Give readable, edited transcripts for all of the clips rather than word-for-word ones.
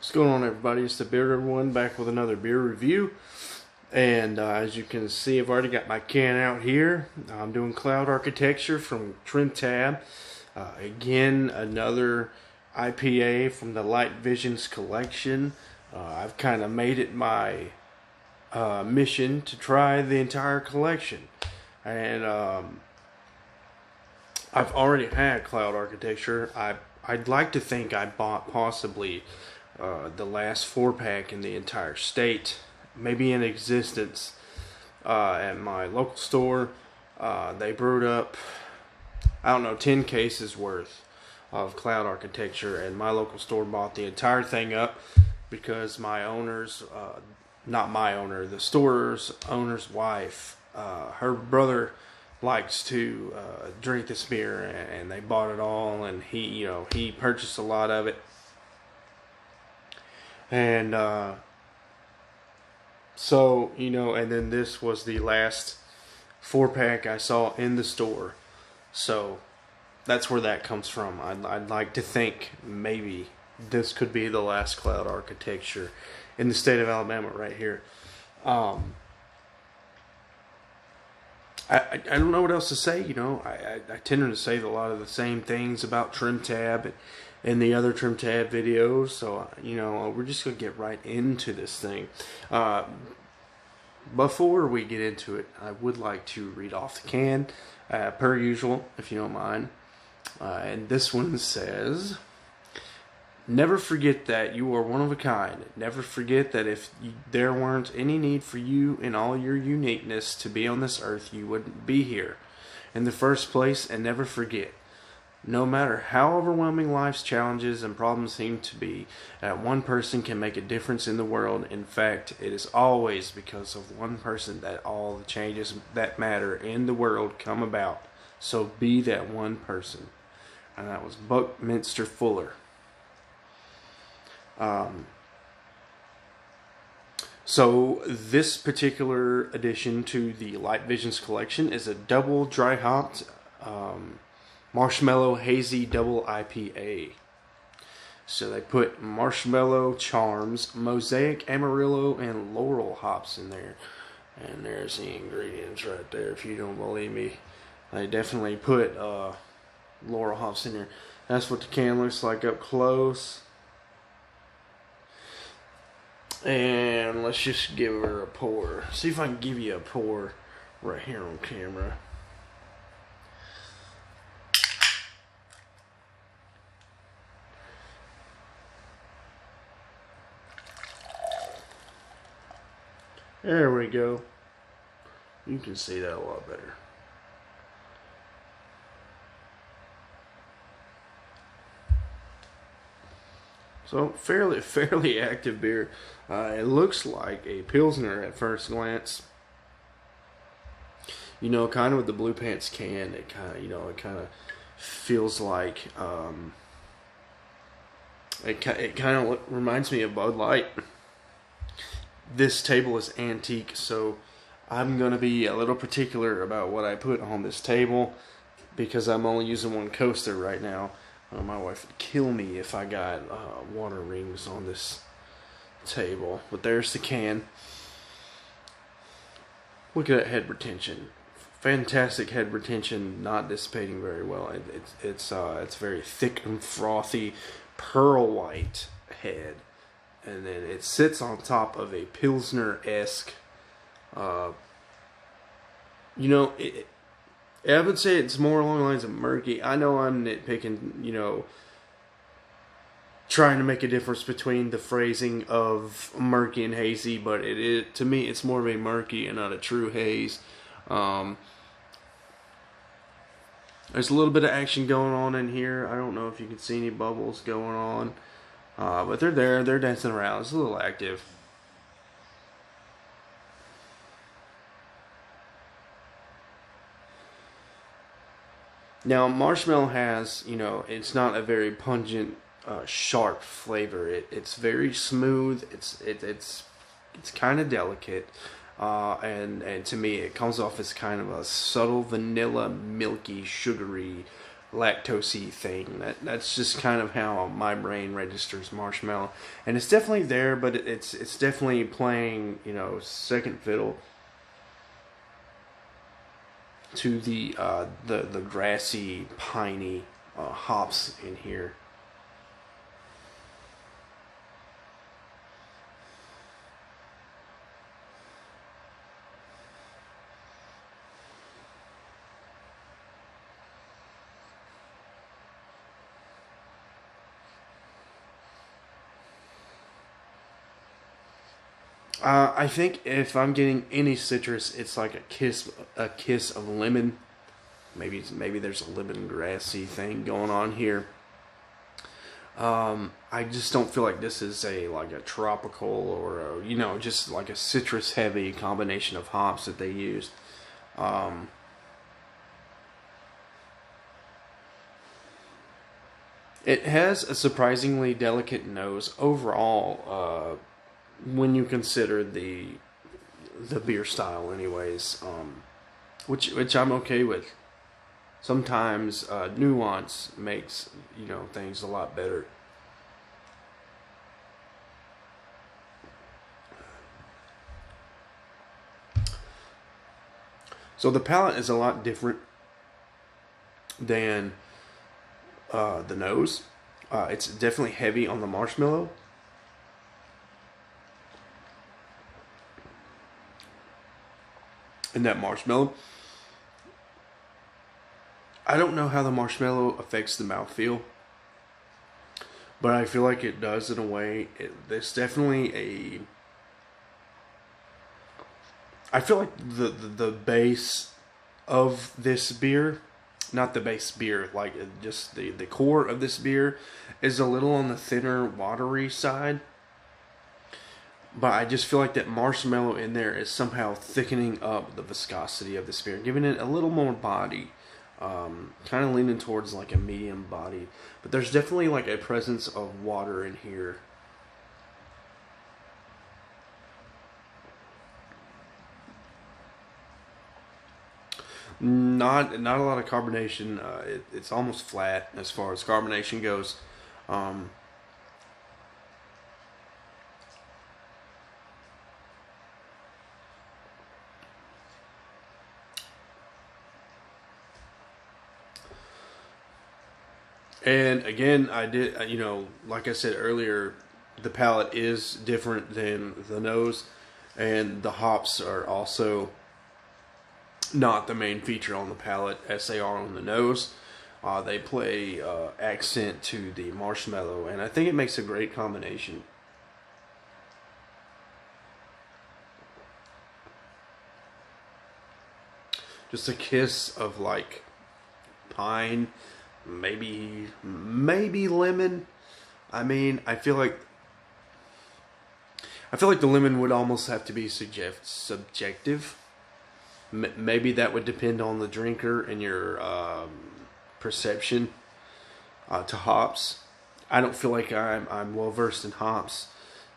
What's going on, everybody? It's the Bearded One back with another beer review. And as you can see, I've already got my can out here. I'm doing Cloud Architecture from Trim Tab. Again, another IPA from the Light Visions collection. I've kind of made it my mission to try the entire collection. And I've already had Cloud Architecture. I'd like to think I bought possibly the last 4-pack in the entire state, maybe in existence, at my local store. They brewed up, I don't know, 10 cases worth of Cloud Architecture, and my local store bought the entire thing up because my owner's, not my owner, the store's owner's wife, her brother likes to drink this beer, and they bought it all, and he purchased a lot of it. And so, and then this was the last 4-pack I saw in the store. So that's where that comes from. I'd like to think maybe this could be the last Cloud Architecture in the state of Alabama right here. I don't know what else to say. I tend to say a lot of the same things about Trim Tab and the other Trim Tab videos. So, we're just going to get right into this thing. Before we get into it, I would like to read off the can, per usual, if you don't mind. And this one says, "Never forget that you are one of a kind. Never forget that if there weren't any need for you in all your uniqueness to be on this earth, you wouldn't be here in the first place. And never forget, no matter how overwhelming life's challenges and problems seem to be, that one person can make a difference in the world. In fact, it is always because of one person that all the changes that matter in the world come about. So be that one person." And that was Buckminster Fuller. So this particular addition to the Light Visions collection is a double dry hopped marshmallow hazy double IPA. So they put marshmallow charms, mosaic amarillo, and laurel hops in there. And there's the ingredients right there. If you don't believe me, they definitely put laurel hops in there. That's what the can looks like up close. And let's just give her a pour. See if I can give you a pour right here on camera. There we go. You can see that a lot better. So fairly active beer. It looks like a Pilsner at first glance. Kind of with the blue pants can, it kind of feels like it kind of reminds me of Bud Light. This table is antique, so I'm gonna be a little particular about what I put on this table because I'm only using one coaster right now. My wife would kill me if I got water rings on this table. But there's the can. Look at that head retention. Fantastic head retention, not dissipating very well. It's very thick and frothy, pearl white head, and then it sits on top of a Pilsner-esque. I would say it's more along the lines of murky. I know I'm nitpicking, trying to make a difference between the phrasing of murky and hazy, but to me, it's more of a murky and not a true haze. There's a little bit of action going on in here. I don't know if you can see any bubbles going on, but they're there. They're dancing around. It's a little active. Now, marshmallow has, it's not a very pungent, sharp flavor. It's very smooth. It's kind of delicate, and to me, it comes off as kind of a subtle vanilla, milky, sugary lactosey thing. That's just kind of how my brain registers marshmallow, and it's definitely there, but it's definitely playing, second fiddle to the grassy, piney hops in here. I think if I'm getting any citrus, it's like a kiss of lemon. Maybe there's a lemongrassy thing going on here. I just don't feel like this is like a tropical or just like a citrus heavy combination of hops that they use. Um, it has a surprisingly delicate nose overall. When you consider the beer style, anyways, which I'm okay with. Sometimes nuance makes things a lot better. So the palate is a lot different than the nose. It's definitely heavy on the marshmallow. And that marshmallow, I don't know how the marshmallow affects the mouthfeel, but I feel like it does in a way. There's definitely I feel like the base of this beer, not the base beer, like just the core of this beer, is a little on the thinner, watery side. But I just feel like that marshmallow in there is somehow thickening up the viscosity of this beer, giving it a little more body. Kind of leaning towards like a medium body. But there's definitely like a presence of water in here. Not a lot of carbonation. It's almost flat as far as carbonation goes. Um, and again, I did, like I said earlier, the palate is different than the nose, and the hops are also not the main feature on the palate as they are on the nose. They play accent to the marshmallow, and I think it makes a great combination. Just a kiss of like pine, maybe lemon. I mean, I feel like the lemon would almost have to be subjective. Maybe that would depend on the drinker and your perception to hops. I don't feel like I'm well versed in hops.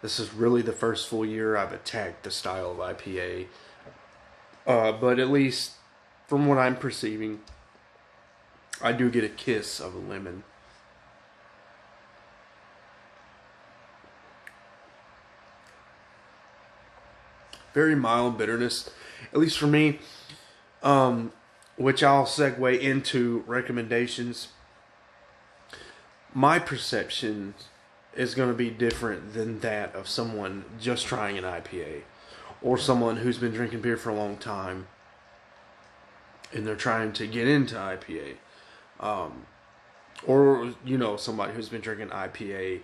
This is really the first full year I've attacked the style of IPA. But at least from what I'm perceiving, I do get a kiss of a lemon. Very mild bitterness, at least for me. Which I'll segue into recommendations. My perception is going to be different than that of someone just trying an IPA, or someone who's been drinking beer for a long time and they're trying to get into IPA. Or somebody who's been drinking IPA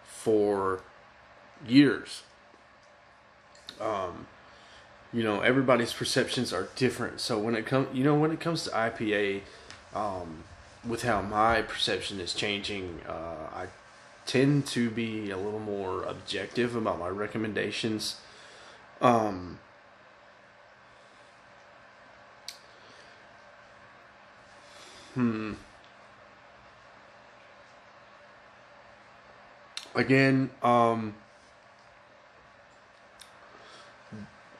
for years. Everybody's perceptions are different. So when it comes to IPA, with how my perception is changing, I tend to be a little more objective about my recommendations. Um, hmm. Again,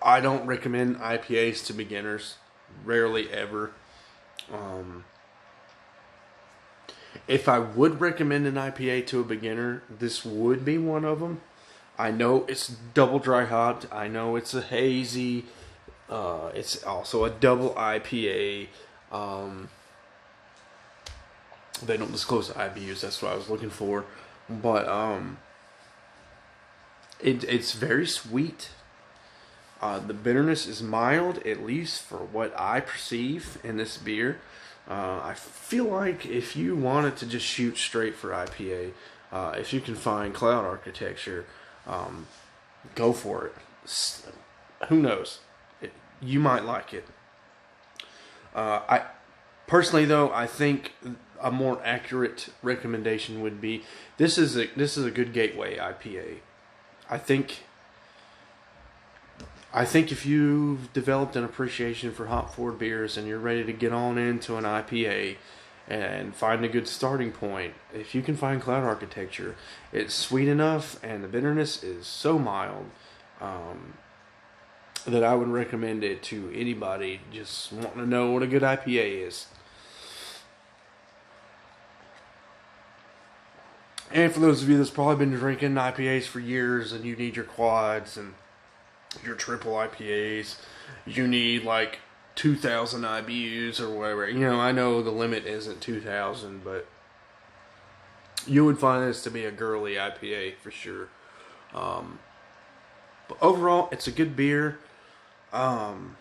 I don't recommend IPAs to beginners. Rarely ever. Um, If I would recommend an IPA to a beginner, this would be one of them. I know it's double dry hopped. I know it's a hazy. It's also a double IPA. They don't disclose the IBUs. That's what I was looking for. But it's very sweet. The bitterness is mild, at least for what I perceive in this beer. I feel like if you wanted to just shoot straight for IPA, if you can find Cloud Architecture, go for it. Who knows? You might like it. I personally, though, I think a more accurate recommendation would be this is a good gateway IPA. I think if you've developed an appreciation for hop forward beers and you're ready to get on into an IPA and find a good starting point, if you can find Cloud Architecture, it's sweet enough and the bitterness is so mild that I would recommend it to anybody just wanting to know what a good IPA is. And for those of you that's probably been drinking IPAs for years and you need your quads and your triple IPAs, you need like 2,000 IBUs or whatever. You know, I know the limit isn't 2,000, but you would find this to be a girly IPA for sure. But overall, it's a good beer. You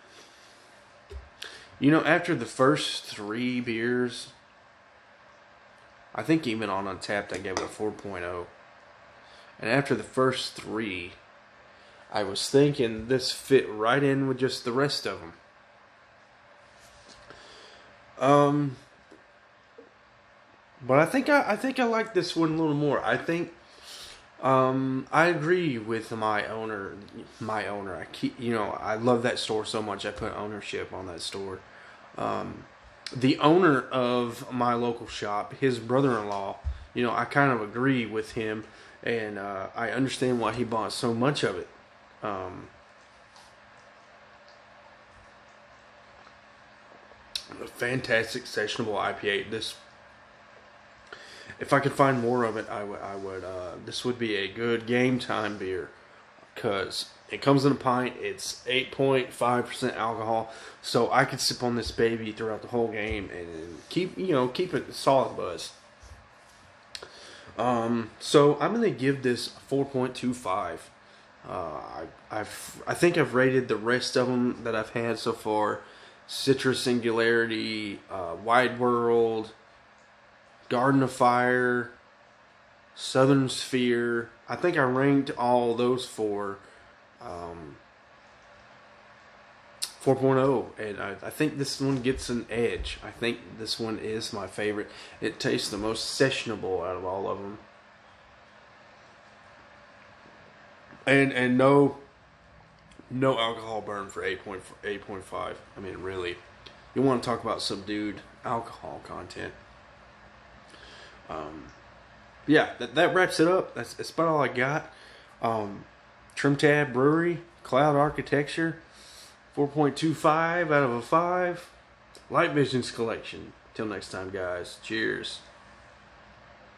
know, after the first 3 beers, I think even on Untapped I gave it a 4.0. And after the first 3, I was thinking this fit right in with just the rest of them. But I think I like this one a little more. I think I agree with my owner. I love that store so much. I put ownership on that store. The owner of my local shop, his brother-in-law, I kind of agree with him, and I understand why he bought so much of it. A fantastic sessionable IPA. If I could find more of it, I would. This would be a good game time beer, because it comes in a pint. It's 8.5% alcohol, so I could sip on this baby throughout the whole game and keep it solid buzz. So I'm gonna give this 4.25. I think I've rated the rest of them that I've had so far: Citrus Singularity, Wide World, Garden of Fire, Southern Sphere. I think I ranked all those 4 4.0, and I think this one gets an edge. I think this one is my favorite. It tastes the most sessionable out of all of them. And no alcohol burn for 8.5. I mean, really, you want to talk about subdued alcohol content. Yeah, that wraps it up. That's about all I got. Trim Tab Brewery, Cloud Architecture, 4.25 out of a 5. Light Visions Collection. Till next time, guys. Cheers.